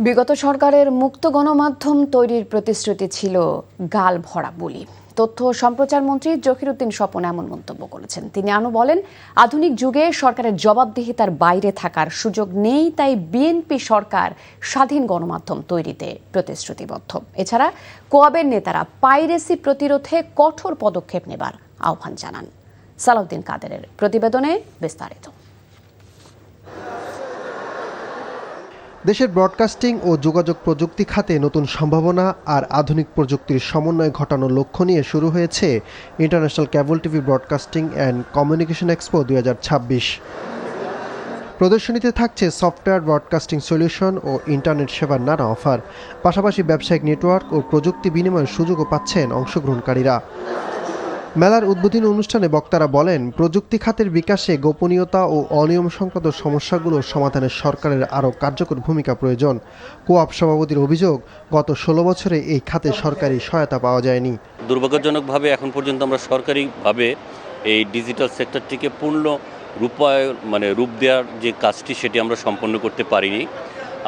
বিগত সরকারের মুক্ত গণমাধ্যম তৈরির প্রতিশ্রুতি ছিল গাল ভরা বুলি। তথ্য ও সম্প্রচার মন্ত্রী জহিরুদ্দিন স্বপন এমন মন্তব্য করেছেন। তিনি আরও বলেন, আধুনিক যুগে সরকারের জবাবদিহিতার বাইরে থাকার সুযোগ নেই, তাই বিএনপি সরকার স্বাধীন গণমাধ্যম তৈরিতে প্রতিশ্রুতিবদ্ধ। এছাড়া কোয়াবের নেতারা পাইরেসি প্রতিরোধে কঠোর পদক্ষেপ নেবার আহ্বান জানান। সালাউদ্দিন কাদেরের প্রতিবেদনে বিস্তারিত। দেশের ব্রডকাস্টিং ও যোগাযোগ প্রযুক্তি খাতে নতুন সম্ভাবনা আর আধুনিক প্রযুক্তির সমন্বয় ঘটানোর লক্ষ্য নিয়ে শুরু হয়েছে international cable TV broadcasting and communication expo 2026। প্রদর্শনীতে থাকছে সফটওয়্যার, ব্রডকাস্টিং সলিউশন ও ইন্টারনেট সেবার নানা অফার। পাশাপাশি ব্যবসায়িক নেটওয়ার্ক ও প্রযুক্তি বিনিময়ের সুযোগও পাচ্ছেন অংশগ্রহণকারীরা। মেলার উদ্বোধনী অনুষ্ঠানে বক্তারা বলেন, প্রযুক্তি খাতের বিকাশে গোপনীয়তা ও অনিয়ম সংক্রান্ত সমস্যাগুলো সমাধানে সরকারের আরও কার্যকর ভূমিকা প্রয়োজন। কোয়াব সভাপতির অভিযোগ, গত 16 বছরে এই খাতে সরকারি সহায়তা পাওয়া যায়নি। দুর্ভাগ্যজনকভাবে এখন পর্যন্ত আমরা সরকারিভাবে এই ডিজিটাল সেক্টরটিকে পূর্ণ রূপ দেওয়ার যে কাজটি সেটি আমরা সম্পন্ন করতে পারিনি।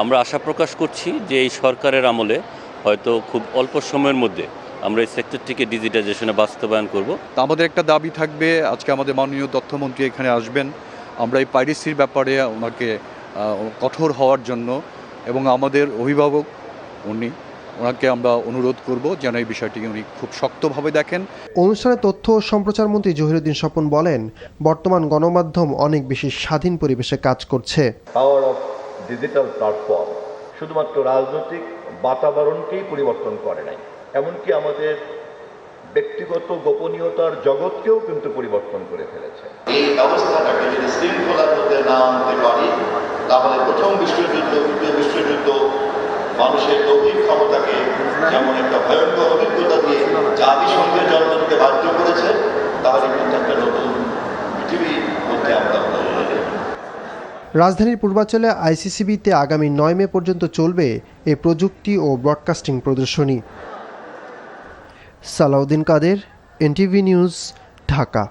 আমরা আশা প্রকাশ করছি যে এই সরকারের আমলে হয়তো খুব অল্প সময়ের মধ্যে আমরা এই সেক্টরটিকে ডিজিটাইজেশনে বাস্তবায়ন করব। আমাদের একটা দাবি থাকবে, আজকে আমাদের মাননীয় তথ্যমন্ত্রী এখানে আসবেন, আমরা এই পাইরেসির ব্যাপারে ওনাকে কঠোর হওয়ার জন্য এবং আমাদের অভিভাবক ওনাকে আমরা অনুরোধ করব যেন এই বিষয়টিকে উনি খুব শক্তভাবে দেখেন। অনুষ্ঠানে তথ্য ও সম্প্রচার মন্ত্রী জহিরুদ্দিন স্বপন বলেন, বর্তমান গণমাধ্যম অনেক বেশি স্বাধীন পরিবেশে কাজ করছে। পাওয়ার অফ ডিজিটাল প্ল্যাটফর্ম শুধুমাত্র রাজনৈতিক বাতাবরণকেই পরিবর্তন করে নাই, এমনকি আমাদের ব্যক্তিগত গোপনীয়তার জগৎকেও কিন্তু পরিবর্তন করে ফেলেছে। এই অবস্থাটাকে যদি শৃঙ্খলার মধ্যে না আনতে পারি, তাহলে প্রথম বিশ্বযুদ্ধ, দ্বিতীয় বিশ্বযুদ্ধ মানুষের দৈহিক ক্ষমতাকে যেমন একটা ভয়ঙ্কর অভিজ্ঞতা দিয়ে জাতিসংঘের জন্ম দিতে বাধ্য করেছে, তাহলে কিন্তু একটা নতুন পৃথিবীর মধ্যে আমরা রাজধানীর পূর্বাঞ্চলে আইসিসিবিতে আগামী 9 মে পর্যন্ত চলবে এই প্রযুক্তি ও ব্রডকাস্টিং প্রদর্শনী। সালাউদ্দিন কাদের, এনটিভি নিউজ, ঢাকা।